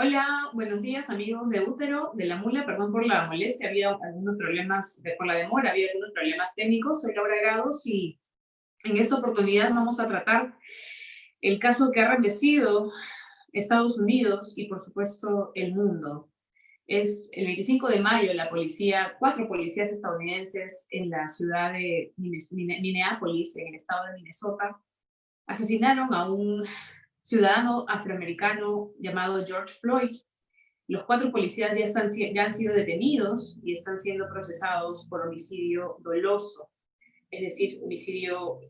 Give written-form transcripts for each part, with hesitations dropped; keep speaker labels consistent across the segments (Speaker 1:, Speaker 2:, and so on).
Speaker 1: Hola, buenos días amigos de Útero, de la Mula, perdón por la molestia, había algunos problemas por la demora, había algunos problemas técnicos. Soy Laura Grados y en esta oportunidad vamos a tratar el caso que ha remecido Estados Unidos y por supuesto el mundo. Es el 25 de mayo, cuatro policías estadounidenses en la ciudad de Minneapolis, en el estado de Minnesota, asesinaron a un ciudadano afroamericano llamado George Floyd. Los cuatro policías ya han sido detenidos y están siendo procesados por homicidio doloso, es decir, homicidio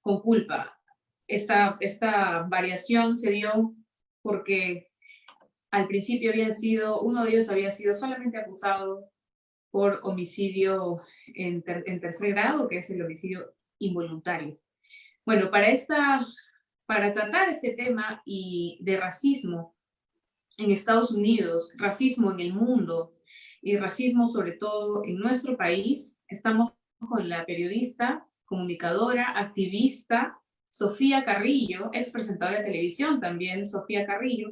Speaker 1: con culpa. Esta variación se dio porque al principio uno de ellos había sido solamente acusado por homicidio en tercer grado, que es el homicidio involuntario. Bueno, para tratar este tema y de racismo en Estados Unidos, racismo en el mundo y racismo sobre todo en nuestro país, estamos con la periodista, comunicadora, activista Sofía Carrillo, ex presentadora de televisión también, Sofía Carrillo,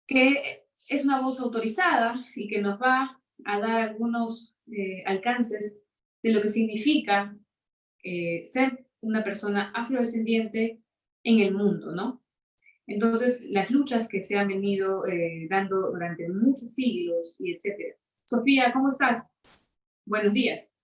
Speaker 1: que es una voz autorizada y que nos va a dar algunos alcances de lo que significa ser una persona afrodescendiente en el mundo, ¿no? Entonces, las luchas que se han venido dando durante muchos siglos y etcétera. Sofía, ¿cómo estás? Buenos días.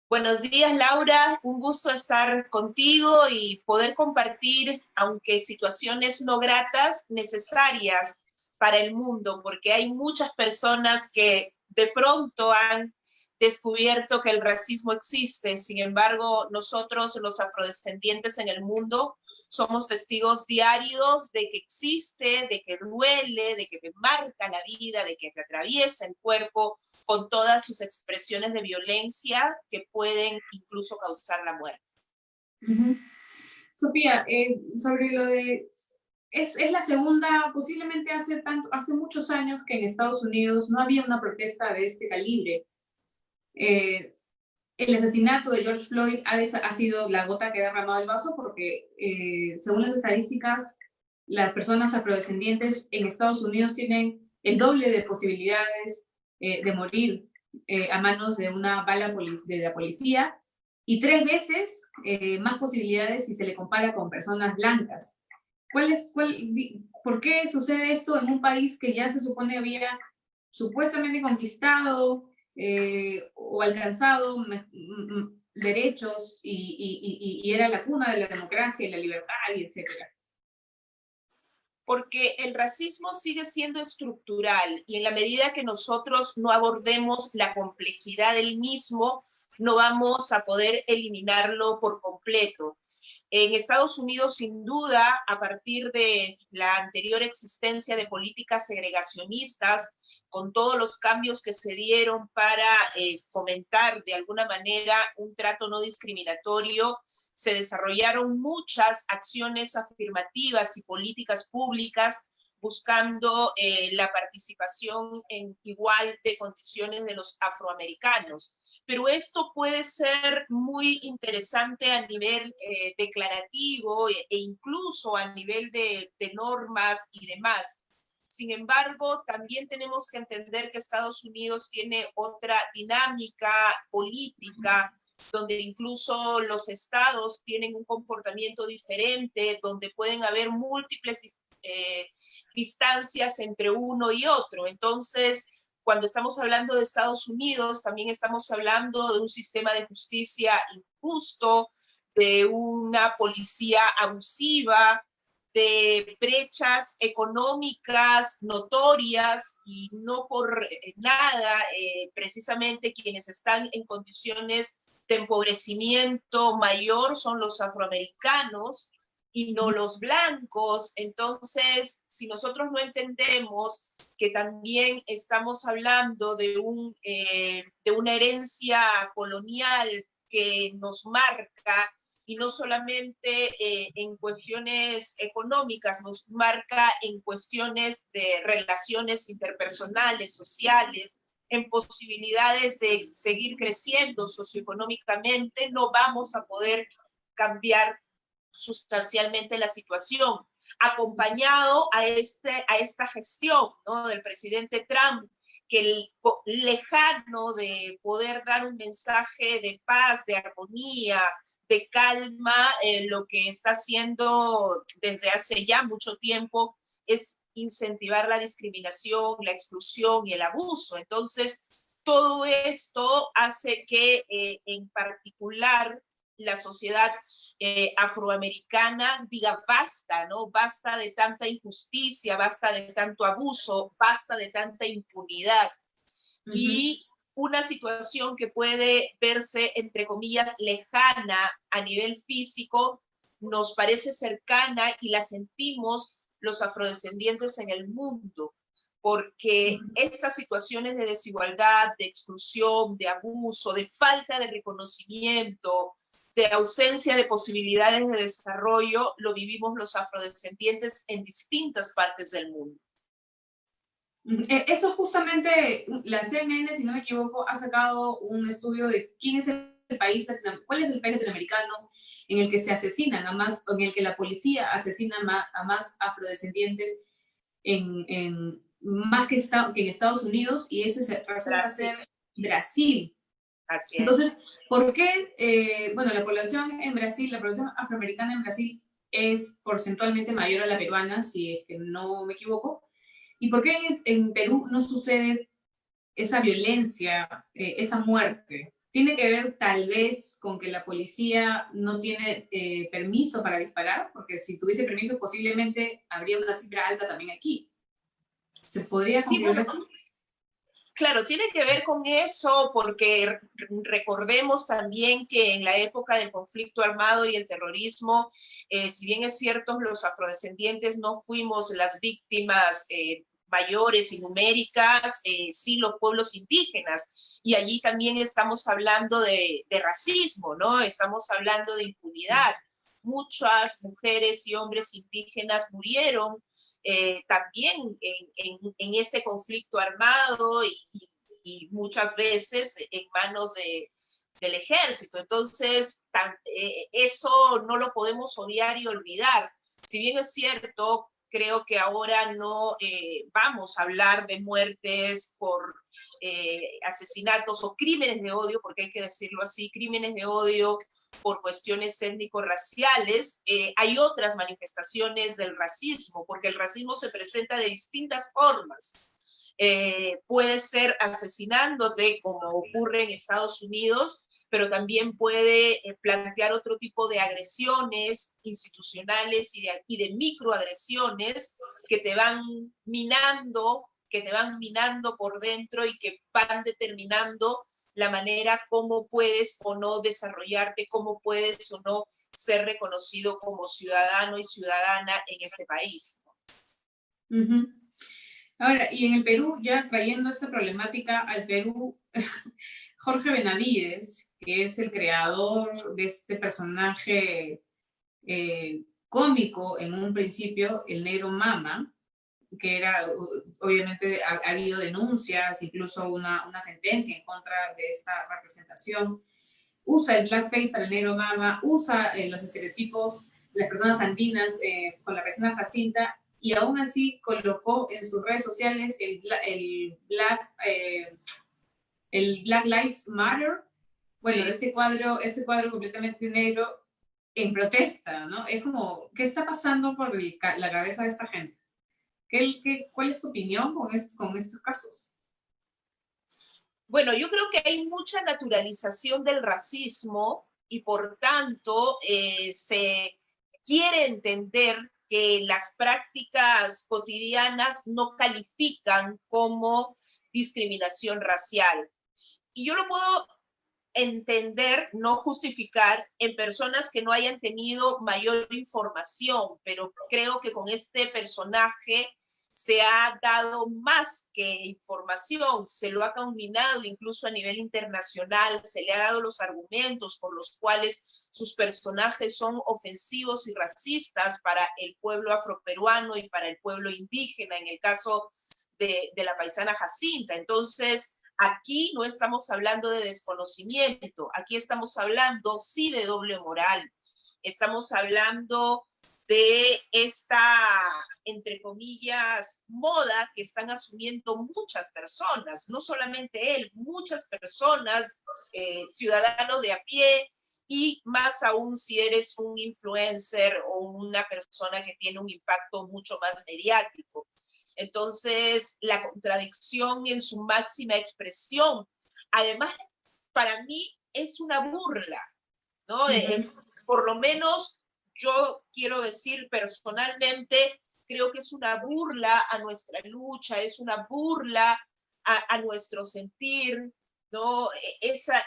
Speaker 2: Buenos días, Laura. Un gusto estar contigo y poder compartir, aunque situaciones no gratas, necesarias para el mundo, porque hay muchas personas que de pronto han descubierto que el racismo existe. Sin embargo, nosotros, los afrodescendientes en el mundo, somos testigos diarios de que existe, de que duele, de que te marca la vida, de que te atraviesa el cuerpo con todas sus expresiones de violencia que pueden incluso causar la muerte.
Speaker 1: Sofía, sobre lo de... Es la segunda, posiblemente hace muchos años que en Estados Unidos no había una protesta de este calibre. El asesinato de George Floyd ha sido la gota que ha derramado el vaso porque, según las estadísticas, las personas afrodescendientes en Estados Unidos tienen el doble de posibilidades de morir a manos de una bala de la policía y 3 veces más posibilidades si se le compara con personas blancas. ¿Por qué sucede esto en un país que ya se supone había supuestamente conquistado o alcanzado derechos y era la cuna de la democracia y la libertad y etcétera?
Speaker 2: Porque el racismo sigue siendo estructural y en la medida que nosotros no abordemos la complejidad del mismo, no vamos a poder eliminarlo por completo. En Estados Unidos, sin duda, a partir de la anterior existencia de políticas segregacionistas, con todos los cambios que se dieron para fomentar de alguna manera un trato no discriminatorio, se desarrollaron muchas acciones afirmativas y políticas públicas buscando la participación en igual de condiciones de los afroamericanos. Pero esto puede ser muy interesante a nivel declarativo e incluso a nivel de normas y demás. Sin embargo, también tenemos que entender que Estados Unidos tiene otra dinámica política, donde incluso los estados tienen un comportamiento diferente, donde pueden haber múltiples distancias entre uno y otro. Entonces, cuando estamos hablando de Estados Unidos, también estamos hablando de un sistema de justicia injusto, de una policía abusiva, de brechas económicas notorias y no por nada, precisamente quienes están en condiciones de empobrecimiento mayor son los afroamericanos y no los blancos. Entonces, si nosotros no entendemos que también estamos hablando de una herencia colonial que nos marca, y no solamente en cuestiones económicas, nos marca en cuestiones de relaciones interpersonales, sociales, en posibilidades de seguir creciendo socioeconómicamente, no vamos a poder cambiar sustancialmente la situación. acompañado a esta gestión, ¿no?, del presidente Trump, que lejano de poder dar un mensaje de paz, de armonía, de calma, lo que está haciendo desde hace ya mucho tiempo es incentivar la discriminación, la exclusión y el abuso. Entonces, todo esto hace que en particular la sociedad afroamericana diga basta, ¿no? Basta de tanta injusticia, basta de tanto abuso, basta de tanta impunidad. Y una situación que puede verse, entre comillas, lejana a nivel físico, nos parece cercana y la sentimos los afrodescendientes en el mundo, porque estas situaciones de desigualdad, de exclusión, de abuso, de falta de reconocimiento, de ausencia de posibilidades de desarrollo, lo vivimos los afrodescendientes en distintas partes del mundo.
Speaker 1: Eso justamente, la CNN, si no me equivoco, ha sacado un estudio de quién es el país, cuál es el país latinoamericano en el que se asesinan a más, en el que la policía asesina a más afrodescendientes más que en Estados Unidos, y ese resulta ser Brasil.
Speaker 2: Así es.
Speaker 1: Entonces, ¿por qué? Bueno, la población en Brasil, la población afroamericana en Brasil es porcentualmente mayor a la peruana, si es que no me equivoco. ¿Y por qué en Perú no sucede esa violencia, esa muerte? ¿Tiene que ver tal vez con que la policía no tiene permiso para disparar? Porque si tuviese permiso posiblemente habría una cifra alta también aquí. ¿Se podría concluir así?
Speaker 2: Claro, tiene que ver con eso, porque recordemos también que en la época del conflicto armado y el terrorismo, si bien es cierto, los afrodescendientes no fuimos las víctimas mayores y numéricas, sí los pueblos indígenas, y allí también estamos hablando de racismo, ¿no? Estamos hablando de impunidad. Muchas mujeres y hombres indígenas murieron también en este conflicto armado y muchas veces en manos del ejército. Entonces, eso no lo podemos obviar y olvidar. Si bien es cierto, creo que ahora no vamos a hablar de muertes por asesinatos o crímenes de odio, porque hay que decirlo así, crímenes de odio por cuestiones étnico-raciales, hay otras manifestaciones del racismo, porque el racismo se presenta de distintas formas. Puede ser asesinándote, como ocurre en Estados Unidos, pero también puede plantear otro tipo de agresiones institucionales y de microagresiones que te van minando por dentro y que van determinando la manera como puedes o no desarrollarte, cómo puedes o no ser reconocido como ciudadano y ciudadana en este país.
Speaker 1: Ahora, y en el Perú, ya trayendo esta problemática al Perú, Jorge Benavides, que es el creador de este personaje cómico en un principio, el Negro Mama, que era, obviamente ha habido denuncias, incluso una sentencia en contra de esta representación, usa el blackface para el Negro Mama, usa los estereotipos de las personas andinas con la persona Jacinta, y aún así colocó en sus redes sociales el Black Lives Matter, bueno, sí. ese cuadro completamente negro en protesta, ¿no? Es como, ¿qué está pasando por la cabeza de esta gente? ¿Cuál es tu opinión con estos casos?
Speaker 2: Bueno, yo creo que hay mucha naturalización del racismo y por tanto se quiere entender que las prácticas cotidianas no califican como discriminación racial. Y yo lo puedo entender, no justificar, en personas que no hayan tenido mayor información, pero creo que con este personaje se ha dado más que información, se lo ha combinado incluso a nivel internacional, se le ha dado los argumentos por los cuales sus personajes son ofensivos y racistas para el pueblo afroperuano y para el pueblo indígena, en el caso de la paisana Jacinta. Entonces, aquí no estamos hablando de desconocimiento, aquí estamos hablando sí de doble moral, estamos hablando de esta, entre comillas, moda que están asumiendo muchas personas, no solamente él, muchas personas, ciudadanos de a pie, y más aún si eres un influencer o una persona que tiene un impacto mucho más mediático. Entonces, la contradicción en su máxima expresión, además, para mí es una burla, ¿no? Por lo menos yo quiero decir personalmente, creo que es una burla a nuestra lucha, es una burla a nuestro sentir, ¿no? Esa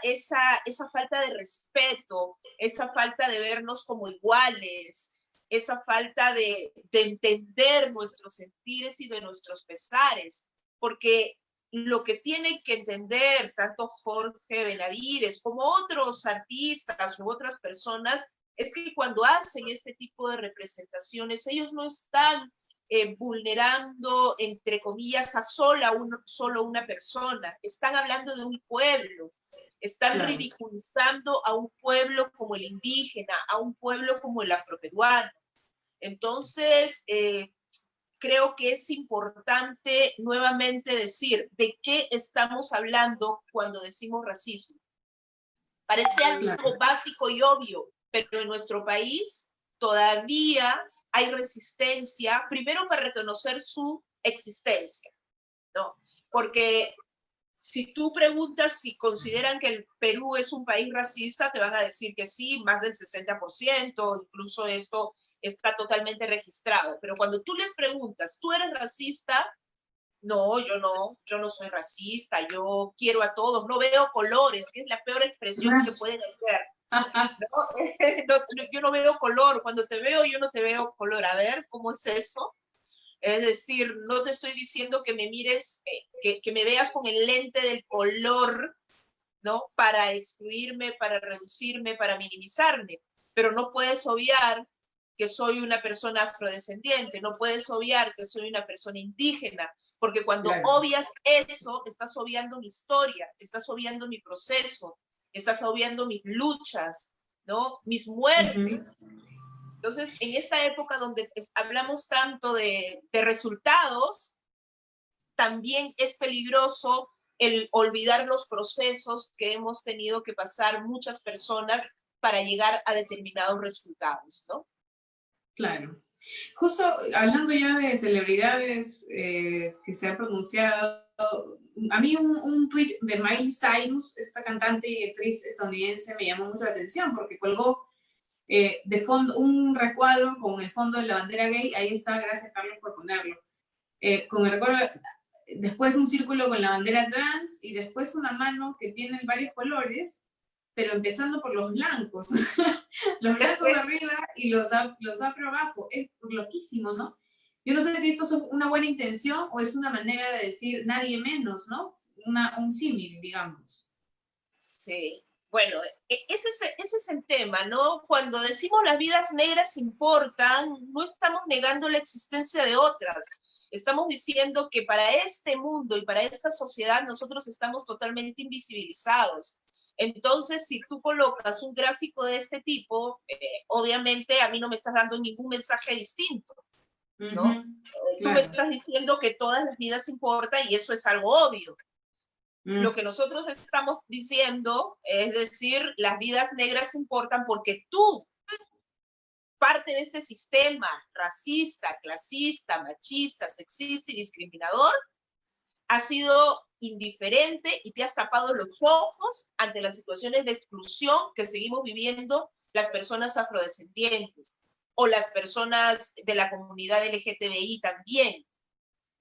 Speaker 2: falta de respeto, esa falta de vernos como iguales, esa falta de entender nuestros sentires y de nuestros pesares, porque lo que tienen que entender tanto Jorge Benavides como otros artistas u otras personas es que cuando hacen este tipo de representaciones, ellos no están vulnerando, entre comillas, a solo una persona, están hablando de un pueblo, están ridiculizando a un pueblo como el indígena, a un pueblo como el afroperuano. Entonces, creo que es importante nuevamente decir de qué estamos hablando cuando decimos racismo. Parece algo básico y obvio, pero en nuestro país todavía hay resistencia, primero para reconocer su existencia, ¿no? Porque si tú preguntas si consideran que el Perú es un país racista, te van a decir que sí, más del 60%, incluso esto está totalmente registrado. Pero cuando tú les preguntas, ¿tú eres racista? No, yo no soy racista, yo quiero a todos, no veo colores, que es la peor expresión que pueden hacer. ¿No? Yo no veo color, cuando te veo yo no te veo color. A ver, ¿cómo es eso? Es decir, no te estoy diciendo que me mires, que me veas con el lente del color, ¿no? Para excluirme, para reducirme, para minimizarme, pero no puedes obviar que soy una persona afrodescendiente, no puedes obviar que soy una persona indígena, porque cuando obvias eso, estás obviando mi historia, estás obviando mi proceso, estás obviando mis luchas, ¿no? Mis muertes. Entonces, en esta época donde hablamos tanto de resultados, también es peligroso el olvidar los procesos que hemos tenido que pasar muchas personas para llegar a determinados resultados, ¿no?
Speaker 1: Claro. Justo hablando ya de celebridades que se han pronunciado, a mí un tweet de Miley Cyrus, esta cantante y actriz estadounidense, me llamó mucho la atención porque colgó de fondo un recuadro con el fondo de la bandera gay. Ahí está, gracias Carlos por ponerlo. Con el recuadro, después un círculo con la bandera trans y después una mano que tiene varios colores, pero empezando por los blancos. Los blancos arriba y los afro abajo. Es loquísimo, ¿no? Yo no sé si esto es una buena intención o es una manera de decir nadie menos, ¿no? Un símil, digamos.
Speaker 2: Sí. Bueno, ese es el tema, ¿no? Cuando decimos las vidas negras importan, no estamos negando la existencia de otras. Estamos diciendo que para este mundo y para esta sociedad nosotros estamos totalmente invisibilizados. Entonces, si tú colocas un gráfico de este tipo, obviamente a mí no me estás dando ningún mensaje distinto, ¿no? Tú me estás diciendo que todas las vidas importan y eso es algo obvio. Lo que nosotros estamos diciendo es decir, las vidas negras importan porque tú, parte de este sistema racista, clasista, machista, sexista y discriminador, has sido indiferente y te has tapado los ojos ante las situaciones de exclusión que seguimos viviendo las personas afrodescendientes o las personas de la comunidad LGTBI también.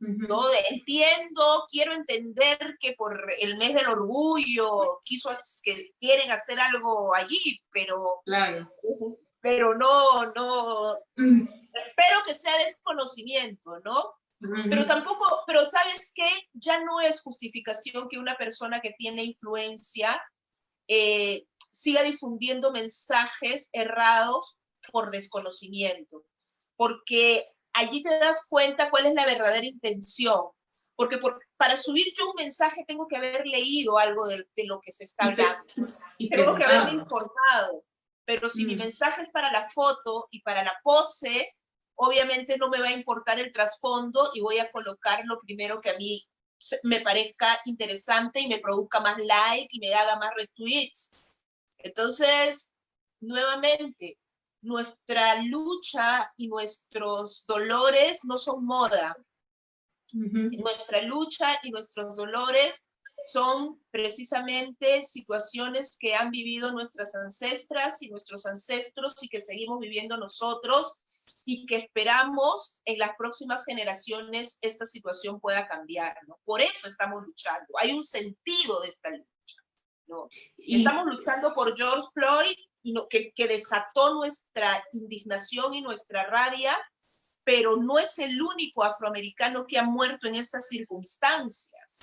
Speaker 2: ¿No? Entiendo, quiero entender que por el mes del orgullo que quieren hacer algo allí, pero no, espero que sea desconocimiento, ¿no? Pero tampoco, pero ¿sabes qué? Ya no es justificación que una persona que tiene influencia siga difundiendo mensajes errados por desconocimiento, porque allí te das cuenta cuál es la verdadera intención, porque para subir yo un mensaje tengo que haber leído algo de lo que se está hablando, tengo que haberme informado. pero si mi mensaje es para la foto y para la pose, obviamente no me va a importar el trasfondo y voy a colocar lo primero que a mí me parezca interesante y me produzca más like y me haga más retweets. Entonces, nuevamente, nuestra lucha y nuestros dolores no son moda. Nuestra lucha y nuestros dolores son precisamente situaciones que han vivido nuestras ancestras y nuestros ancestros y que seguimos viviendo nosotros y que esperamos en las próximas generaciones esta situación pueda cambiar, ¿no? Por eso estamos luchando. Hay un sentido de esta lucha, ¿no? Estamos luchando por George Floyd, y que desató nuestra indignación y nuestra rabia, pero no es el único afroamericano que ha muerto en estas circunstancias.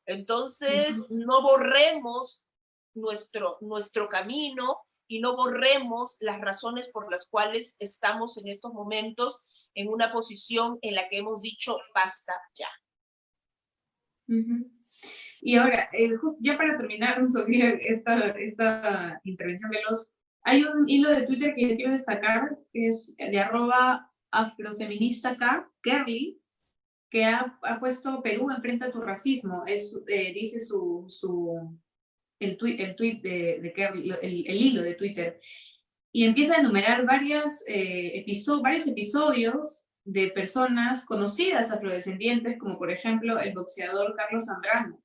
Speaker 2: Entonces, no borremos nuestro camino y no borremos las razones por las cuales estamos en estos momentos en una posición en la que hemos dicho basta ya.
Speaker 1: Y ahora, ya para terminar sobre esta intervención veloz, hay un hilo de Twitter que yo quiero destacar, que es de @afrofeministak, Kerly, que ha puesto Perú enfrenta a tu racismo. Dice el tweet de Kerly, el hilo de Twitter. Y empieza a enumerar varios episodios de personas conocidas afrodescendientes, como por ejemplo el boxeador Carlos Zambrano,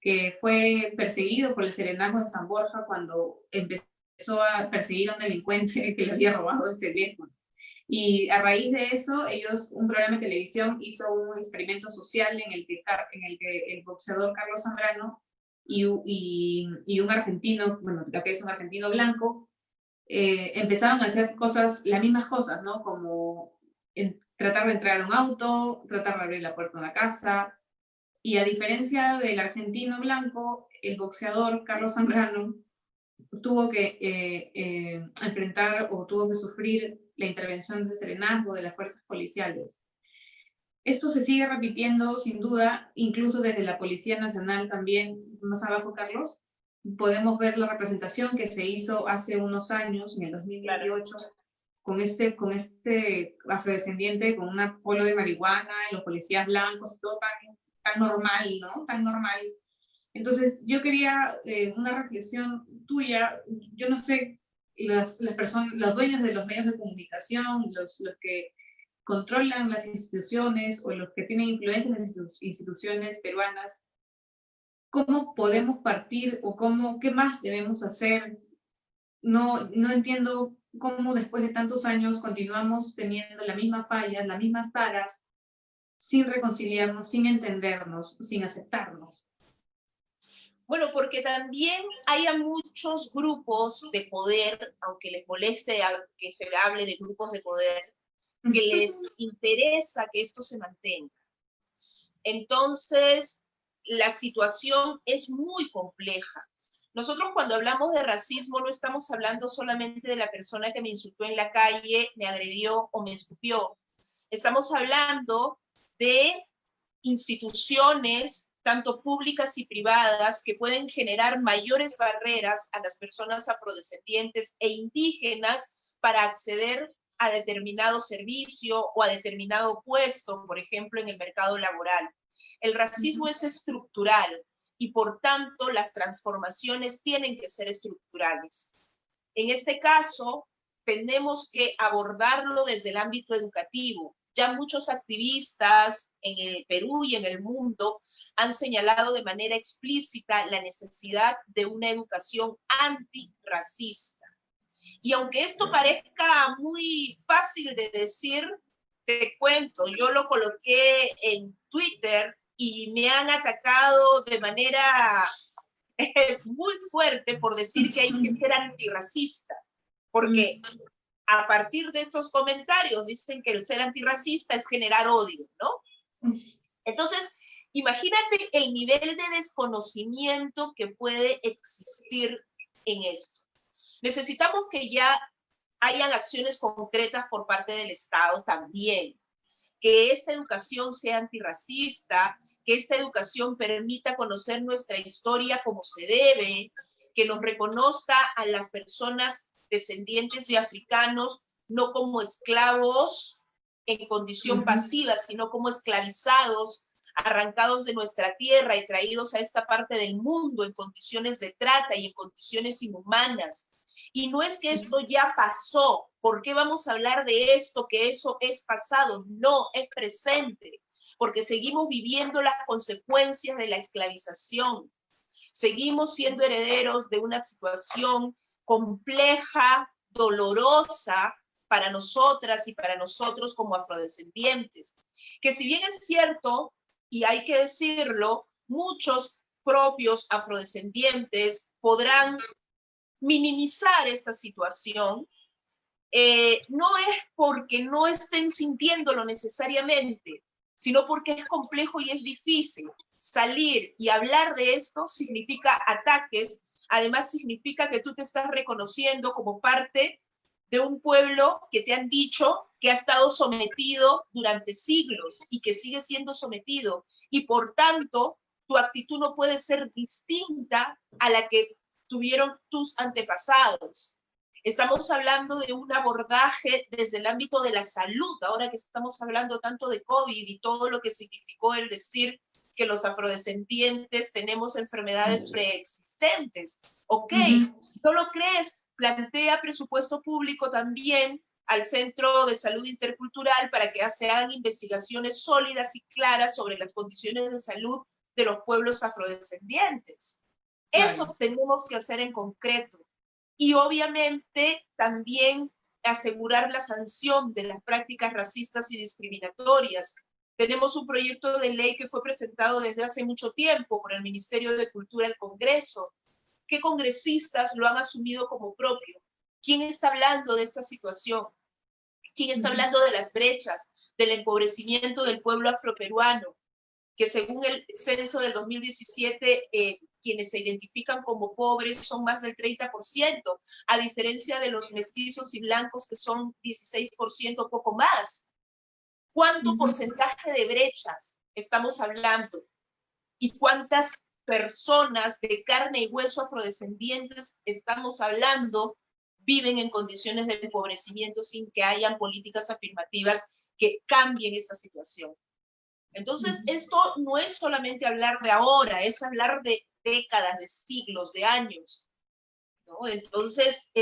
Speaker 1: que fue perseguido por el Serenazgo en San Borja cuando empezó a perseguir a un delincuente que le había robado el teléfono. Y a raíz de eso, un programa de televisión hizo un experimento social en el que el boxeador Carlos Zambrano y un argentino, bueno, que es un argentino blanco, empezaron a hacer las mismas cosas, ¿no? Como tratar de entrar a un auto, tratar de abrir la puerta de una casa. Y a diferencia del argentino blanco, el boxeador Carlos Zambrano tuvo que enfrentar o tuvo que sufrir la intervención de Serenazgo, de las fuerzas policiales. Esto se sigue repitiendo, sin duda, incluso desde la Policía Nacional también, más abajo, Carlos. Podemos ver la representación que se hizo hace unos años, en el 2018, claro, con este afrodescendiente, con un polo de marihuana, y los policías blancos, todo tan normal, ¿no? Tan normal. Entonces, yo quería una reflexión tuya. Yo no sé, las personas, los dueños de los medios de comunicación, los que controlan las instituciones o los que tienen influencia en las instituciones peruanas, ¿cómo podemos partir o qué más debemos hacer? No entiendo cómo después de tantos años continuamos teniendo las mismas fallas, las mismas taras, sin reconciliarnos, sin entendernos, sin aceptarnos.
Speaker 2: Bueno, porque también hay muchos grupos de poder, aunque les moleste que se hable de grupos de poder, que les interesa que esto se mantenga. Entonces, la situación es muy compleja. Nosotros cuando hablamos de racismo no estamos hablando solamente de la persona que me insultó en la calle, me agredió o me escupió. Estamos hablando de instituciones, tanto públicas y privadas, que pueden generar mayores barreras a las personas afrodescendientes e indígenas para acceder a determinado servicio o a determinado puesto, por ejemplo, en el mercado laboral. El racismo es estructural y, por tanto, las transformaciones tienen que ser estructurales. En este caso, tenemos que abordarlo desde el ámbito educativo. Ya muchos activistas en el Perú y en el mundo han señalado de manera explícita la necesidad de una educación antirracista. Y aunque esto parezca muy fácil de decir, te cuento, yo lo coloqué en Twitter y me han atacado de manera muy fuerte por decir que hay que ser antirracista, porque a partir de estos comentarios dicen que el ser antirracista es generar odio, ¿no? Entonces, imagínate el nivel de desconocimiento que puede existir en esto. Necesitamos que ya hayan acciones concretas por parte del Estado también, que esta educación sea antirracista, que esta educación permita conocer nuestra historia como se debe, que nos reconozca a las personas descendientes de africanos, no como esclavos en condición pasiva, sino como esclavizados, arrancados de nuestra tierra y traídos a esta parte del mundo en condiciones de trata y en condiciones inhumanas. Y no es que esto ya pasó. ¿Por qué vamos a hablar de esto, que eso es pasado? No, es presente, porque seguimos viviendo las consecuencias de la esclavización. Seguimos siendo herederos de una situación compleja, dolorosa para nosotras y para nosotros como afrodescendientes. Que si bien es cierto, y hay que decirlo, muchos propios afrodescendientes podrán minimizar esta situación, no es porque no estén sintiéndolo necesariamente, sino porque es complejo y es difícil. Salir y hablar de esto significa ataques, además significa que tú te estás reconociendo como parte de un pueblo que te han dicho que ha estado sometido durante siglos y que sigue siendo sometido, y por tanto tu actitud no puede ser distinta a la que tuvieron tus antepasados. Estamos hablando de un abordaje desde el ámbito de la salud, ahora que estamos hablando tanto de COVID y todo lo que significó el decir que los afrodescendientes tenemos enfermedades preexistentes. Ok, ¿no lo crees? Plantea presupuesto público también al Centro de Salud Intercultural para que se hagan investigaciones sólidas y claras sobre las condiciones de salud de los pueblos afrodescendientes. Eso tenemos que hacer en concreto. Y obviamente también asegurar la sanción de las prácticas racistas y discriminatorias. Tenemos un proyecto de ley que fue presentado desde hace mucho tiempo por el Ministerio de Cultura al Congreso. ¿Qué congresistas lo han asumido como propio? ¿Quién está hablando de esta situación? ¿Quién está hablando de las brechas, del empobrecimiento del pueblo afroperuano? Que según el censo del 2017, quienes se identifican como pobres son más del 30%, a diferencia de los mestizos y blancos que son 16% o poco más. ¿Cuánto porcentaje de brechas estamos hablando? ¿Y cuántas personas de carne y hueso afrodescendientes estamos hablando viven en condiciones de empobrecimiento sin que hayan políticas afirmativas que cambien esta situación? Entonces, esto no es solamente hablar de ahora, es hablar de décadas, de siglos, de años, ¿no? Entonces,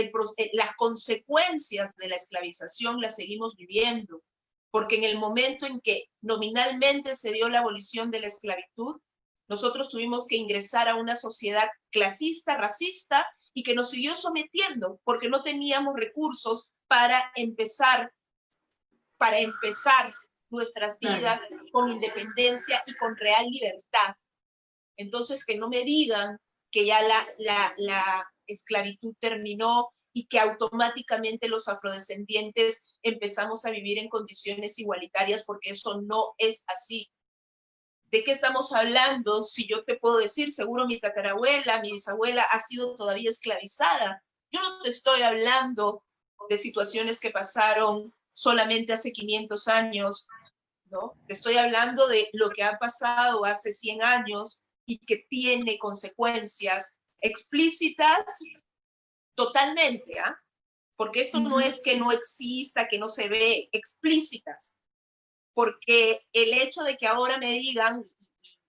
Speaker 2: las consecuencias de la esclavización las seguimos viviendo, porque en el momento en que nominalmente se dio la abolición de la esclavitud, nosotros tuvimos que ingresar a una sociedad clasista, racista, y que nos siguió sometiendo, porque no teníamos recursos para empezar nuestras vidas con independencia y con real libertad. Entonces, que no me digan que ya la esclavitud terminó y que automáticamente los afrodescendientes empezamos a vivir en condiciones igualitarias, porque eso no es así. ¿De qué estamos hablando? Si yo te puedo decir, seguro mi tatarabuela, mi bisabuela ha sido todavía esclavizada. Yo no te estoy hablando de situaciones que pasaron solamente hace 500 años, ¿no? Te estoy hablando de lo que ha pasado hace 100 años y que tiene consecuencias explícitas totalmente, ¿ah? Porque esto no es que no exista, que no se ve, explícitas. Porque el hecho de que ahora me digan,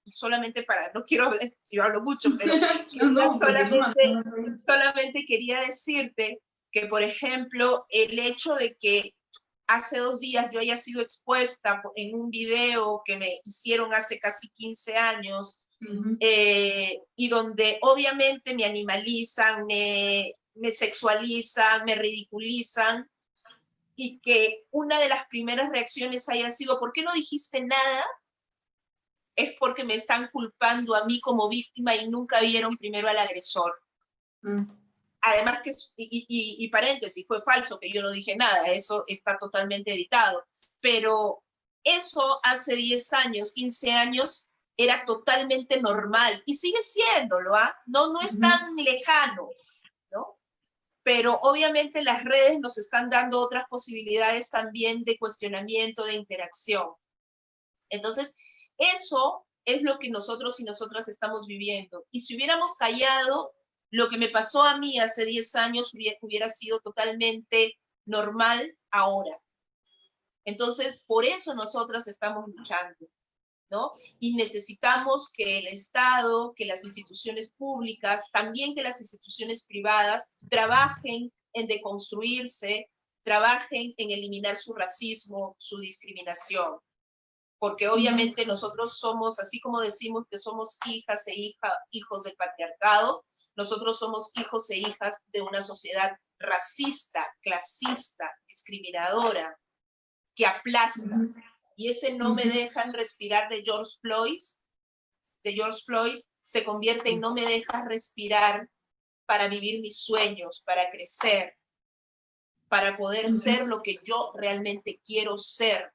Speaker 2: y solamente para, no quiero hablar, yo hablo mucho, pero solamente quería decirte que, por ejemplo, el hecho de que hace 2 días yo haya sido expuesta en un video que me hicieron hace casi 15 años, y donde obviamente me animalizan, me sexualizan, me ridiculizan, y que una de las primeras reacciones haya sido, ¿por qué no dijiste nada? Es porque me están culpando a mí como víctima y nunca vieron primero al agresor. Además que, y paréntesis, fue falso que yo no dije nada, eso está totalmente editado, pero eso hace 10 años, 15 años, era totalmente normal, y sigue siéndolo, ¿ah? No es tan lejano, ¿no? Pero obviamente las redes nos están dando otras posibilidades también de cuestionamiento, de interacción. Entonces, eso es lo que nosotros y nosotras estamos viviendo. Y si hubiéramos callado, Lo que me pasó a mí hace 10 años hubiera sido totalmente normal ahora. Entonces, por eso nosotras estamos luchando, ¿no? Y necesitamos que el Estado, que las instituciones públicas, también que las instituciones privadas trabajen en deconstruirse, trabajen en eliminar su racismo, su discriminación. Porque obviamente nosotros somos, así como decimos que somos hijas e hijos del patriarcado, nosotros somos hijos e hijas de una sociedad racista, clasista, discriminadora, que aplasta. Y ese no me dejan respirar de George Floyd se convierte en no me dejas respirar para vivir mis sueños, para crecer, para poder ser lo que yo realmente quiero ser,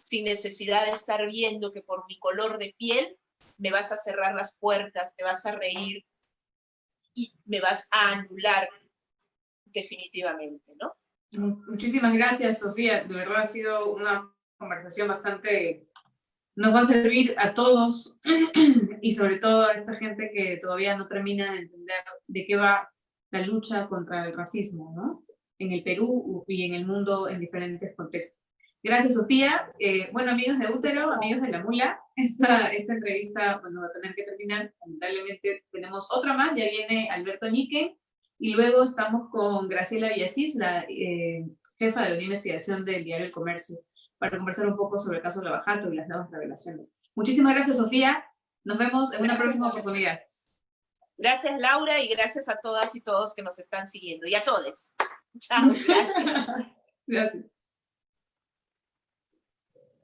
Speaker 2: sin necesidad de estar viendo que por mi color de piel me vas a cerrar las puertas, te vas a reír y me vas a anular definitivamente, ¿no?
Speaker 1: Muchísimas gracias, Sofía. De verdad ha sido una conversación bastante... Nos va a servir a todos y sobre todo a esta gente que todavía no termina de entender de qué va la lucha contra el racismo, ¿no? En el Perú y en el mundo en diferentes contextos. Gracias, Sofía. Bueno, amigos de Útero, amigos de La Mula, esta entrevista, bueno, va a tener que terminar. Lamentablemente tenemos otra más, ya viene Alberto Ñique, y luego estamos con Graciela Villasís, la jefa de una investigación del diario El Comercio, para conversar un poco sobre el caso Lavajato y las nuevas revelaciones. Muchísimas gracias, Sofía. Nos vemos en una próxima oportunidad.
Speaker 2: Gracias, Laura, y gracias a todas y todos que nos están siguiendo. Y a todos. Chao, gracias.
Speaker 1: Gracias.